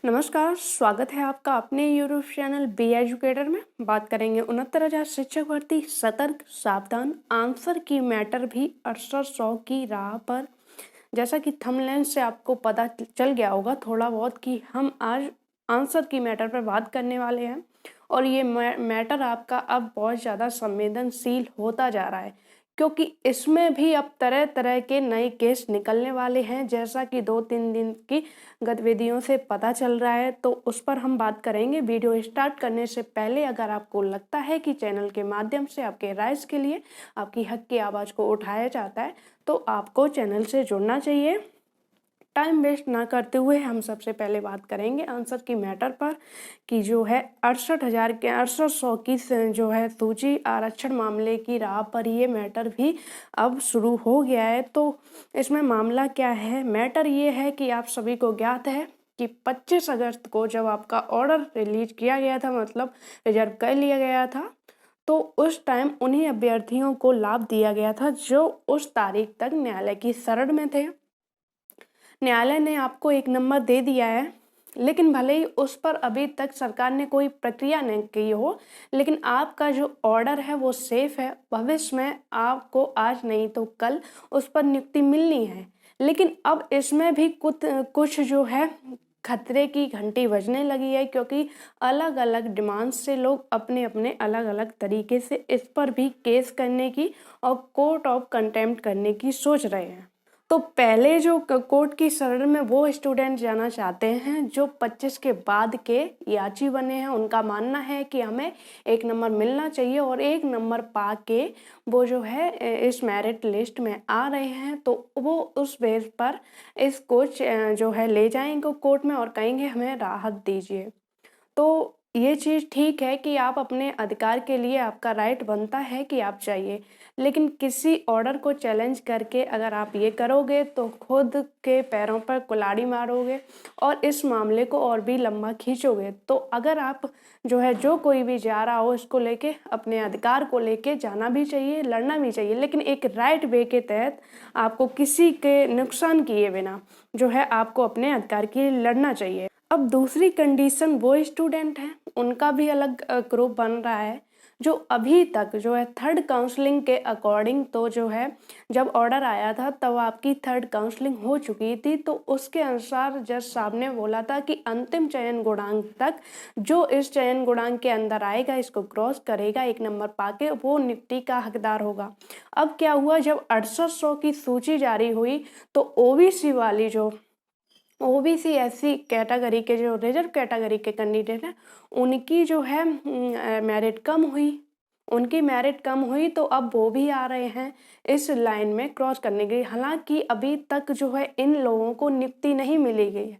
नमस्कार, स्वागत है आपका अपने यूट्यूब चैनल बी एजुकेटर में। बात करेंगे 69,000 शिक्षक भर्ती, सतर्क सावधान, आंसर की मैटर भी 6800 की राह पर। जैसा कि थंबनेल से आपको पता चल गया होगा थोड़ा बहुत कि हम आज आंसर की मैटर पर बात करने वाले हैं और ये मैटर आपका अब बहुत ज़्यादा संवेदनशील होता जा रहा है, क्योंकि इसमें भी अब तरह तरह के नए केस निकलने वाले हैं, जैसा कि 2-3 दिन की गतिविधियों से पता चल रहा है। तो उस पर हम बात करेंगे। वीडियो स्टार्ट करने से पहले अगर आपको लगता है कि चैनल के माध्यम से आपके राइट्स के लिए, आपकी हक की आवाज़ को उठाया जाता है, तो आपको चैनल से जुड़ना चाहिए। टाइम वेस्ट ना करते हुए हम सबसे पहले बात करेंगे आंसर की मैटर पर कि जो है 68,100 की जो है सूची आरक्षण मामले की राह पर ये मैटर भी अब शुरू हो गया है। तो इसमें मामला क्या है? मैटर ये है कि आप सभी को ज्ञात है कि 25 अगस्त को जब आपका ऑर्डर रिलीज किया गया था, मतलब रिजर्व कर लिया गया था, तो उस टाइम उन्हीं अभ्यर्थियों को लाभ दिया गया था जो उस तारीख तक न्यायालय की शरण में थे। न्यायालय ने आपको 1 नंबर दे दिया है, लेकिन भले ही उस पर अभी तक सरकार ने कोई प्रक्रिया नहीं की हो, लेकिन आपका जो ऑर्डर है वो सेफ है। भविष्य में आपको आज नहीं तो कल उस पर नियुक्ति मिलनी है। लेकिन अब इसमें भी कुछ जो है खतरे की घंटी बजने लगी है, क्योंकि अलग अलग डिमांड्स से लोग अपने अपने अलग अलग तरीके से इस पर भी केस करने की और कोर्ट ऑफ कंटेम्प्ट करने की सोच रहे हैं। तो पहले जो कोर्ट की शरण में वो स्टूडेंट जाना चाहते हैं जो 25 के बाद के याची बने हैं। उनका मानना है कि हमें 1 नंबर मिलना चाहिए और 1 नंबर पा के वो जो है इस मेरिट लिस्ट में आ रहे हैं, तो वो उस बेस पर इसको जो है ले जाएंगे कोर्ट में और कहेंगे हमें राहत दीजिए। तो ये चीज़ ठीक है कि आप अपने अधिकार के लिए, आपका राइट बनता है कि आप चाहिए, लेकिन किसी ऑर्डर को चैलेंज करके अगर आप ये करोगे तो खुद के पैरों पर कुल्हाड़ी मारोगे और इस मामले को और भी लंबा खींचोगे। तो अगर आप जो है, जो कोई भी जा रहा हो, इसको लेके अपने अधिकार को लेके जाना भी चाहिए, लड़ना भी चाहिए, लेकिन एक राइट वे के तहत आपको किसी के नुकसान किए बिना जो है आपको अपने अधिकार के लिए लड़ना चाहिए। अब दूसरी कंडीशन वो स्टूडेंट हैं, उनका भी अलग ग्रुप बन रहा है जो अभी तक जो है थर्ड काउंसलिंग के अकॉर्डिंग, तो जो है जब ऑर्डर आया था तब आपकी थर्ड काउंसलिंग हो चुकी थी, तो उसके अनुसार जज साहब ने बोला था कि अंतिम चयन गुणांक तक जो इस चयन गुणांक के अंदर आएगा, इसको क्रॉस करेगा, 1 नंबर पाके वो नियुक्ति का हकदार होगा। अब क्या हुआ, जब 6800 की सूची जारी हुई तो ओबीसी वाली जो ओबीसी एससी कैटेगरी के जो रिजर्व कैटेगरी के कैंडिडेट हैं, उनकी जो है मेरिट कम हुई, तो अब वो भी आ रहे हैं इस लाइन में क्रॉस करने के लिए। हालांकि अभी तक जो है इन लोगों को नियुक्ति नहीं मिली गई है,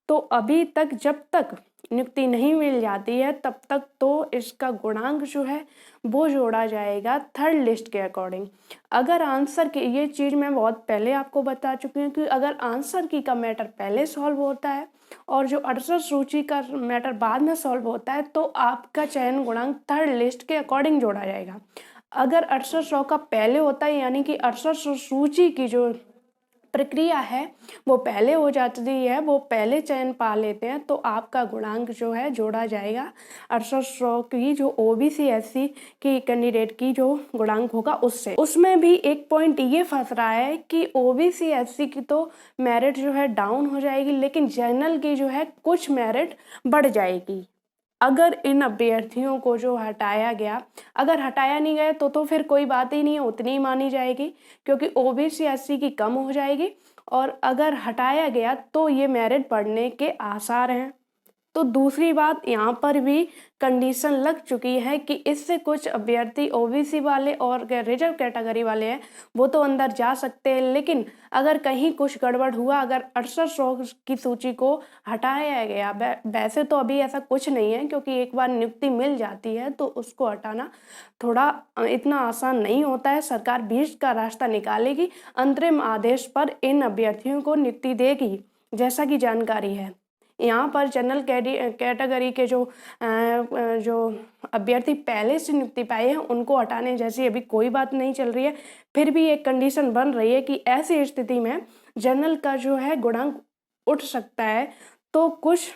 तो अभी तक जब तक नियुक्ति नहीं मिल जाती है तब तक तो इसका गुणांक जो है वो जोड़ा जाएगा थर्ड लिस्ट के अकॉर्डिंग। अगर आंसर की, ये चीज़ मैं बहुत पहले आपको बता चुकी हूँ कि अगर आंसर की का मैटर पहले सॉल्व होता है और जो 68 सूची का मैटर बाद में सॉल्व होता है, तो आपका चयन गुणांक थर्ड लिस्ट के अकॉर्डिंग जोड़ा जाएगा। अगर 6800 का पहले होता है, यानी कि 6800 सूची की जो प्रक्रिया है वो पहले हो जाती है, वो पहले चयन पा लेते हैं, तो आपका गुणांक जो है जोड़ा जाएगा 6800 की जो ओबीसी एससी की कैंडिडेट की जो गुणांक होगा उससे। उसमें भी एक पॉइंट ये फंस रहा है कि ओबीसी एससी की तो मेरिट जो है डाउन हो जाएगी, लेकिन जनरल की जो है कुछ मेरिट बढ़ जाएगी अगर इन अभ्यर्थियों को जो हटाया गया। अगर हटाया नहीं गया तो फिर कोई बात ही नहीं है, उतनी ही मानी जाएगी, क्योंकि ओबीसी एससी की कम हो जाएगी, और अगर हटाया गया तो ये मेरिट बढ़ने के आसार हैं। तो दूसरी बात, यहाँ पर भी कंडीशन लग चुकी है कि इससे कुछ अभ्यर्थी ओबीसी वाले और रिजर्व कैटेगरी वाले हैं वो तो अंदर जा सकते हैं, लेकिन अगर कहीं कुछ गड़बड़ हुआ, अगर 6800 की सूची को हटाया गया, वैसे तो अभी ऐसा कुछ नहीं है, क्योंकि एक बार नियुक्ति मिल जाती है तो उसको हटाना थोड़ा इतना आसान नहीं होता है। सरकार बीच का रास्ता निकालेगी, अंतरिम आदेश पर इन अभ्यर्थियों को नियुक्ति देगी, जैसा कि जानकारी है। यहाँ पर जनरल कैटेगरी के जो अभ्यर्थी पहले से नियुक्ति पाए हैं उनको हटाने जैसी अभी कोई बात नहीं चल रही है। फिर भी एक कंडीशन बन रही है कि ऐसी स्थिति में जनरल का जो है गुणांक उठ सकता है, तो कुछ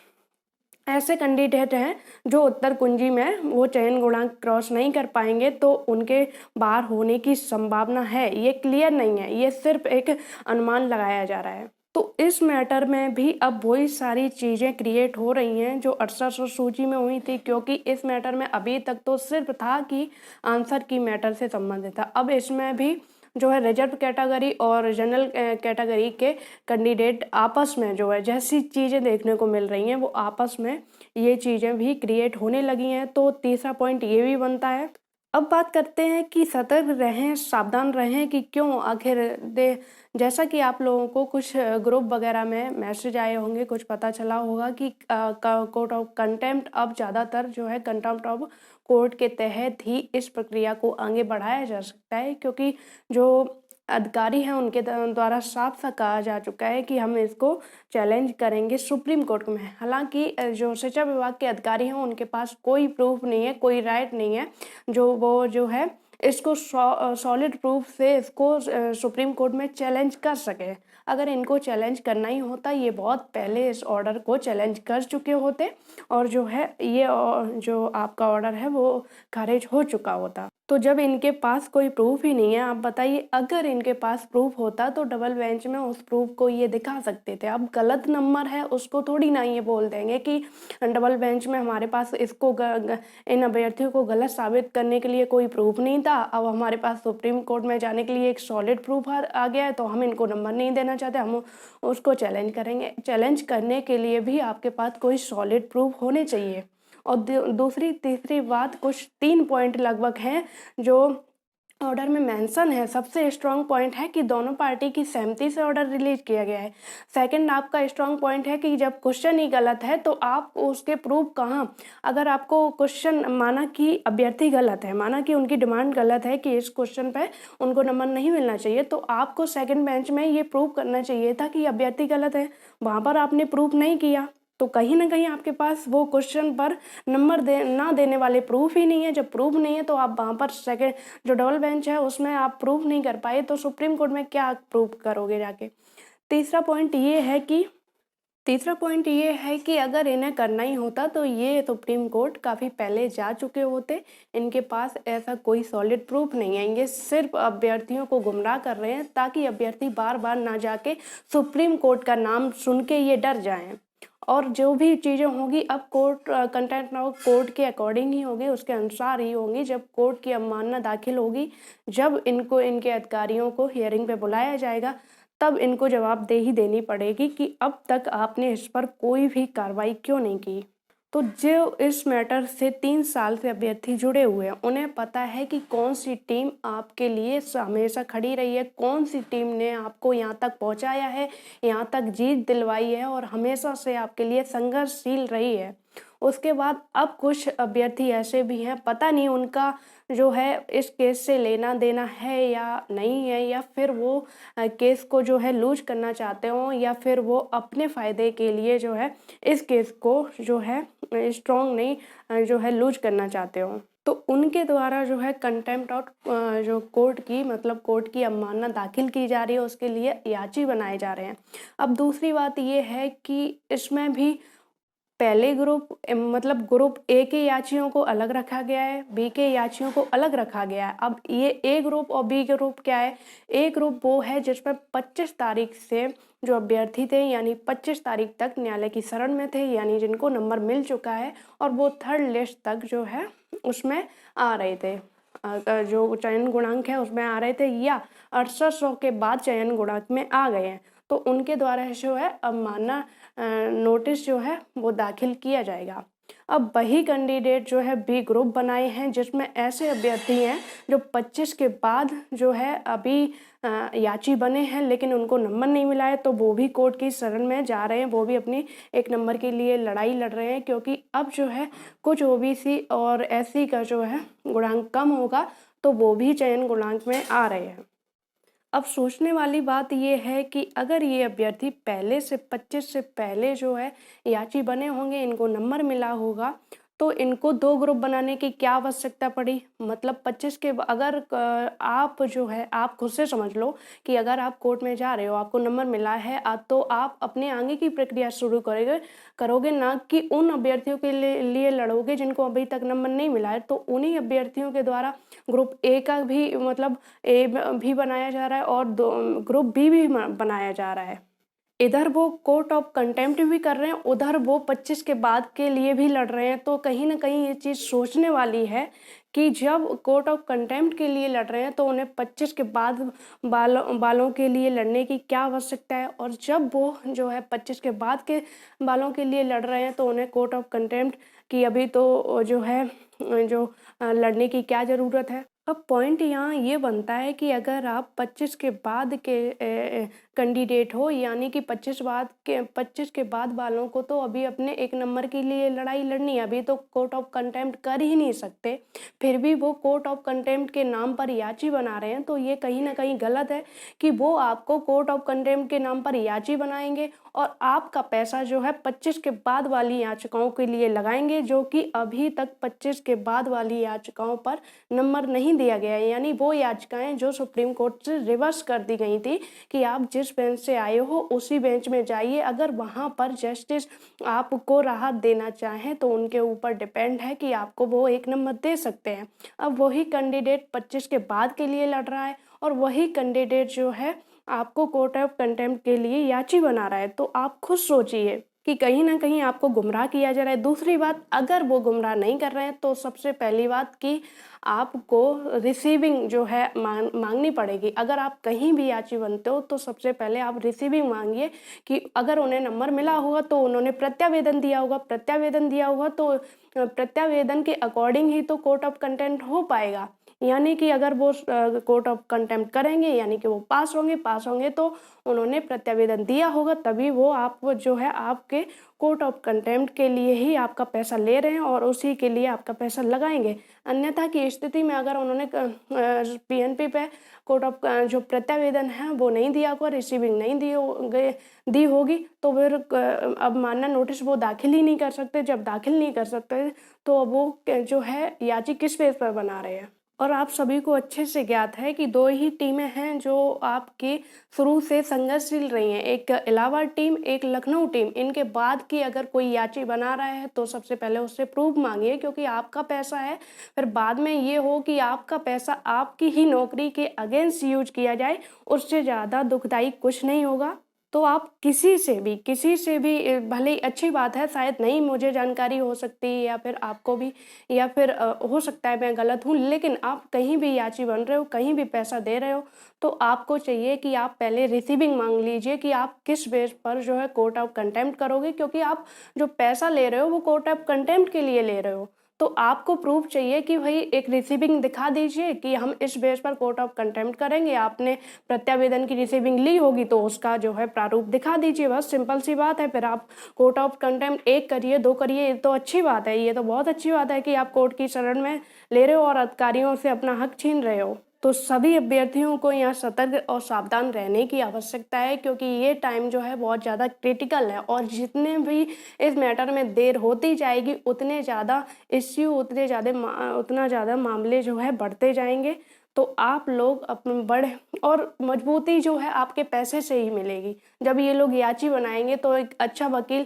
ऐसे कैंडिडेट हैं जो उत्तर कुंजी में वो चयन गुणांक क्रॉस नहीं कर पाएंगे, तो उनके बाहर होने की संभावना है। ये क्लियर नहीं है, ये सिर्फ एक अनुमान लगाया जा रहा है। तो इस मैटर में भी अब वही सारी चीज़ें क्रिएट हो रही हैं जो 6800 सूची में हुई थी, क्योंकि इस मैटर में अभी तक तो सिर्फ था कि आंसर की मैटर से संबंधित था। अब इसमें भी जो है रिजर्व कैटेगरी और जनरल कैटेगरी के कैंडिडेट आपस में जो है जैसी चीज़ें देखने को मिल रही हैं, वो आपस में ये चीज़ें भी क्रिएट होने लगी हैं। तो तीसरा पॉइंट ये भी बनता है। अब बात करते हैं कि सतर्क रहें, सावधान रहें कि क्यों आखिर जैसा कि आप लोगों को कुछ ग्रुप वगैरह में मैसेज आए होंगे, कुछ पता चला होगा कि कोर्ट ऑफ कंटेम्प्ट अब ज़्यादातर जो है कंटेम्प्ट ऑफ कोर्ट के तहत ही इस प्रक्रिया को आगे बढ़ाया जा सकता है, क्योंकि जो अधिकारी हैं उनके द्वारा साफ सा कहा जा चुका है कि हम इसको चैलेंज करेंगे सुप्रीम कोर्ट में। हालांकि जो शिक्षा विभाग के अधिकारी हैं उनके पास कोई प्रूफ नहीं है, कोई राइट नहीं है जो वो जो है इसको सॉलिड प्रूफ से इसको सुप्रीम कोर्ट में चैलेंज कर सके। अगर इनको चैलेंज करना ही होता, ये बहुत पहले इस ऑर्डर को चैलेंज कर चुके होते और जो है ये जो आपका ऑर्डर है वो खारिज हो चुका होता। तो जब इनके पास कोई प्रूफ ही नहीं है, आप बताइए अगर इनके पास प्रूफ होता तो डबल बेंच में उस प्रूफ को ये दिखा सकते थे। अब गलत नंबर है उसको थोड़ी ना ये बोल देंगे कि डबल बेंच में हमारे पास इसको इन अभ्यर्थियों को गलत साबित करने के लिए कोई प्रूफ नहीं था, अब हमारे पास सुप्रीम कोर्ट में जाने के लिए एक सॉलिड प्रूफ आ गया है तो हम इनको नंबर नहीं देना चाहते, हम उसको चैलेंज करेंगे। चैलेंज करने के लिए भी आपके पास कोई सॉलिड प्रूफ होने चाहिए। और दूसरी तीसरी बात, कुछ 3 पॉइंट लगभग हैं जो ऑर्डर में मेंशन है। सबसे स्ट्रांग पॉइंट है कि दोनों पार्टी की सहमति से ऑर्डर रिलीज किया गया है। सेकंड आपका स्ट्रांग पॉइंट है कि जब क्वेश्चन ही गलत है तो आप उसके प्रूफ कहाँ, अगर आपको क्वेश्चन माना कि अभ्यर्थी गलत है, माना कि उनकी डिमांड गलत है कि इस क्वेश्चन पे उनको नंबर नहीं मिलना चाहिए, तो आपको सेकेंड बेंच में ये प्रूव करना चाहिए था कि अभ्यर्थी गलत है। वहाँ पर आपने प्रूफ नहीं किया, तो कहीं ना कहीं आपके पास वो क्वेश्चन पर नंबर ना देने वाले प्रूफ ही नहीं है। जब प्रूफ नहीं है तो आप वहाँ पर सेकेंड जो डबल बेंच है उसमें आप प्रूफ नहीं कर पाए, तो सुप्रीम कोर्ट में क्या प्रूफ करोगे जाके। तीसरा पॉइंट ये है कि अगर इन्हें करना ही होता तो ये सुप्रीम कोर्ट काफ़ी पहले जा चुके होते। इनके पास ऐसा कोई सॉलिड प्रूफ नहीं है, ये सिर्फ अभ्यर्थियों को गुमराह कर रहे हैं ताकि अभ्यर्थी बार बार ना जाके सुप्रीम कोर्ट का नाम सुन के ये डर जाएं। और जो भी चीज़ें होंगी अब कोर्ट कंटेंट ऑफ कोर्ट के अकॉर्डिंग ही होगी, उसके अनुसार ही होंगी। जब कोर्ट की अवमानना दाखिल होगी, जब इनको इनके अधिकारियों को हियरिंग पे बुलाया जाएगा, तब इनको जवाबदेही देनी पड़ेगी कि अब तक आपने इस पर कोई भी कार्रवाई क्यों नहीं की। तो जो इस मैटर से 3 साल से अभ्यर्थी जुड़े हुए हैं उन्हें पता है कि कौन सी टीम आपके लिए हमेशा खड़ी रही है, कौन सी टीम ने आपको यहाँ तक पहुँचाया है, यहाँ तक जीत दिलवाई है और हमेशा से आपके लिए संघर्षशील रही है। उसके बाद अब कुछ अभ्यर्थी ऐसे भी हैं, पता नहीं उनका जो है इस केस से लेना देना है या नहीं है, या फिर वो केस को जो है लूज करना चाहते हो, या फिर वो अपने फ़ायदे के लिए जो है इस केस को जो है स्ट्रॉन्ग नहीं जो है लूज करना चाहते हो। तो उनके द्वारा जो है कंटेम्प्ट ऑफ जो कोर्ट की मतलब कोर्ट की अवमानना दाखिल की जा रही है, उसके लिए याची बनाए जा रहे हैं। अब दूसरी बात ये है कि इसमें भी पहले ग्रुप मतलब ग्रुप ए के याचियों को अलग रखा गया है, बी के याचियों को अलग रखा गया है। अब ये ए ग्रुप और बी ग्रुप क्या है? ए ग्रुप वो है जिसमें 25 तारीख से जो अभ्यर्थी थे यानी 25 तारीख तक न्यायालय की शरण में थे, यानी जिनको नंबर मिल चुका है और वो थर्ड लिस्ट तक जो है उसमें आ रहे थे, जो चयन गुणांक है उसमें आ रहे थे, या 6800 के बाद चयन गुणांक में आ गए हैं, तो उनके द्वारा जो है अवमानना नोटिस जो है वो दाखिल किया जाएगा। अब वही कैंडिडेट जो है बी ग्रुप बनाए हैं जिसमें ऐसे अभ्यर्थी हैं जो 25 के बाद जो है अभी याची बने हैं लेकिन उनको नंबर नहीं मिला है, तो वो भी कोर्ट की शरण में जा रहे हैं, वो भी अपनी एक नंबर के लिए लड़ाई लड़ रहे हैं, क्योंकि अब जो है कुछ ओबीसी और एससी का जो है गुणांक कम होगा तो वो भी चयन गुणांक में आ रहे हैं। अब सोचने वाली बात ये है कि अगर ये अभ्यर्थी पहले से 25 से पहले जो है याची बने होंगे, इनको नंबर मिला होगा, तो इनको 2 ग्रुप बनाने की क्या आवश्यकता पड़ी? मतलब 25 के अगर आप जो है आप खुद से समझ लो कि अगर आप कोर्ट में जा रहे हो, आपको नंबर मिला है तो आप अपने आगे की प्रक्रिया शुरू करोगे ना कि उन अभ्यर्थियों के लिए लड़ोगे जिनको अभी तक नंबर नहीं मिला है। तो उन्हीं अभ्यर्थियों के द्वारा ग्रुप ए का भी मतलब ए भी बनाया जा रहा है और ग्रुप बी भी बनाया जा रहा है। इधर वो कोर्ट ऑफ कंटेम्प्ट भी कर रहे हैं, उधर वो 25 के बाद के लिए भी लड़ रहे हैं। तो कहीं न कहीं ये चीज़ सोचने वाली है कि जब कोर्ट ऑफ कंटेम्प्ट के लिए लड़ रहे हैं तो उन्हें 25 के बाद बालों के लिए लड़ने की क्या आवश्यकता है, और जब वो जो है 25 के बाद के बालों के लिए लड़ रहे हैं तो उन्हें कोर्ट ऑफ कंटेम्प्ट की अभी तो जो है लड़ने की क्या ज़रूरत है। अब पॉइंट यहाँ ये बनता है कि अगर आप 25 के बाद के कैंडिडेट हो, यानी कि 25 के बाद वालों को तो अभी अपने 1 नंबर के लिए लड़ाई लड़नी है, अभी तो कोर्ट ऑफ कंटेम्प्ट कर ही नहीं सकते, फिर भी वो कोर्ट ऑफ कंटेम्प्ट के नाम पर याची बना रहे हैं। तो ये कहीं न कहीं गलत है कि वो आपको कोर्ट ऑफ कंटेम्प्ट के नाम पर याची बनाएँगे और आपका पैसा जो है 25 के बाद वाली याचिकाओं के लिए लगाएँगे, जो कि अभी तक 25 के बाद वाली याचिकाओं पर नंबर नहीं दिया गया है। यानी वो याचिकाएँ जो सुप्रीम कोर्ट से रिवर्स कर दी गई थी कि आप जिस बेंच से आए हो उसी बेंच में जाइए, अगर वहाँ पर जस्टिस आपको राहत देना चाहें तो उनके ऊपर डिपेंड है कि आपको वो 1 नंबर दे सकते हैं। अब वही कैंडिडेट 25 के बाद के लिए लड़ रहा है और वही कैंडिडेट जो है आपको कोर्ट ऑफ कंटेम्प्ट के लिए याची बना रहा है। तो आप खुद सोचिए कि कहीं न कहीं आपको गुमराह किया जा रहा है। दूसरी बात, अगर वो गुमराह नहीं कर रहे हैं तो सबसे पहली बात कि आपको रिसीविंग जो है माँगनी पड़ेगी। अगर आप कहीं भी याची बनते हो तो सबसे पहले आप रिसीविंग माँगिए कि अगर उन्हें नंबर मिला होगा तो उन्होंने प्रत्यावेदन दिया होगा, तो प्रत्यावेदन के अकॉर्डिंग ही तो कोर्ट ऑफ कंटेम्प्ट हो पाएगा। यानी कि अगर वो कोर्ट ऑफ कंटेम्प्ट करेंगे यानी कि वो पास होंगे तो उन्होंने प्रत्यावेदन दिया होगा, तभी वो आप जो है आपके कोर्ट ऑफ कंटेम्प्ट के लिए ही आपका पैसा ले रहे हैं और उसी के लिए आपका पैसा लगाएंगे। अन्यथा की स्थिति में अगर उन्होंने पीएनपी पे कोर्ट ऑफ जो प्रत्यावेदन है वो नहीं दिया होगा, रिसीविंग नहीं दी होगी, तो फिर अब मानना नोटिस वो दाखिल ही नहीं कर सकते। जब दाखिल नहीं कर सकते तो वो जो है याची किस बेस पर बना रहे हैं। और आप सभी को अच्छे से ज्ञात है कि 2 ही टीमें हैं जो आपकी शुरू से संघर्षशील रही हैं, एक इलाहाबाद टीम, एक लखनऊ टीम। इनके बाद की अगर कोई याची बना रहा है तो सबसे पहले उससे प्रूफ मांगिए, क्योंकि आपका पैसा है। फिर बाद में ये हो कि आपका पैसा आपकी ही नौकरी के अगेंस्ट यूज किया जाए, उससे ज़्यादा दुखदायी कुछ नहीं होगा। तो आप किसी से भी भले ही अच्छी बात है, शायद नहीं मुझे जानकारी हो सकती है या फिर आपको भी, या फिर हो सकता है मैं गलत हूँ, लेकिन आप कहीं भी याची बन रहे हो, कहीं भी पैसा दे रहे हो, तो आपको चाहिए कि आप पहले रिसीविंग मांग लीजिए कि आप किस बेस पर जो है कोर्ट ऑफ कंटेम्प्ट करोगे, क्योंकि आप जो पैसा ले रहे हो वो कोर्ट ऑफ कंटेम्प्ट के लिए ले रहे हो। तो आपको प्रूफ चाहिए कि भाई एक रिसीविंग दिखा दीजिए कि हम इस बेस पर कोर्ट ऑफ कंटेम्प्ट करेंगे। आपने प्रत्यावेदन की रिसीविंग ली होगी तो उसका जो है प्रारूप दिखा दीजिए, बस सिंपल सी बात है। फिर आप कोर्ट ऑफ कंटेम्प्ट 1 करिए, 2 करिए, ये तो अच्छी बात है, ये तो बहुत अच्छी बात है कि आप कोर्ट की शरण में ले रहे हो और अधिकारियों से अपना हक छीन रहे हो। तो सभी अभ्यर्थियों को यहाँ सतर्क और सावधान रहने की आवश्यकता है, क्योंकि ये टाइम जो है बहुत ज़्यादा क्रिटिकल है और जितने भी इस मैटर में देर होती जाएगी उतने ज़्यादा उतना ज़्यादा मामले जो है बढ़ते जाएंगे। तो आप लोग अपने बड़े और मजबूती जो है आपके पैसे से ही मिलेगी। जब ये लोग याची बनाएंगे तो एक अच्छा वकील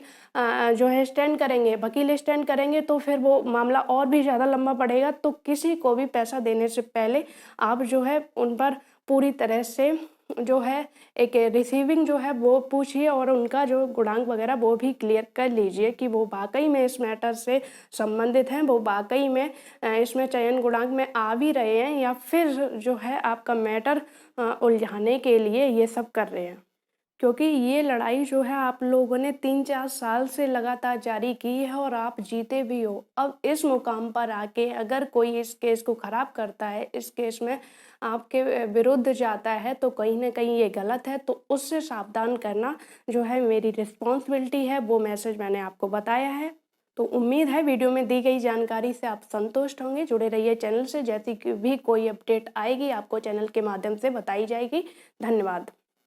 जो है वकील स्टैंड करेंगे तो फिर वो मामला और भी ज़्यादा लंबा पड़ेगा। तो किसी को भी पैसा देने से पहले आप जो है उन पर पूरी तरह से जो है एक रिसीविंग जो है वो पूछिए और उनका जो गुणांक वगैरह वो भी क्लियर कर लीजिए कि वो वाकई में इस मैटर से संबंधित हैं, वो वाकई में इसमें चयन गुणांक में आ भी रहे हैं या फिर जो है आपका मैटर उलझाने के लिए ये सब कर रहे हैं। क्योंकि ये लड़ाई जो है आप लोगों ने 3-4 साल से लगातार जारी की है और आप जीते भी हो। अब इस मुकाम पर आके अगर कोई इस केस को ख़राब करता है, इस केस में आपके विरुद्ध जाता है, तो कहीं न कहीं ये गलत है। तो उससे सावधान करना जो है मेरी रिस्पॉन्सिबिलिटी है, वो मैसेज मैंने आपको बताया है। तो उम्मीद है वीडियो में दी गई जानकारी से आप संतुष्ट होंगे। जुड़े रहिए चैनल से, जैसी कि भी कोई अपडेट आएगी आपको चैनल के माध्यम से बताई जाएगी। धन्यवाद।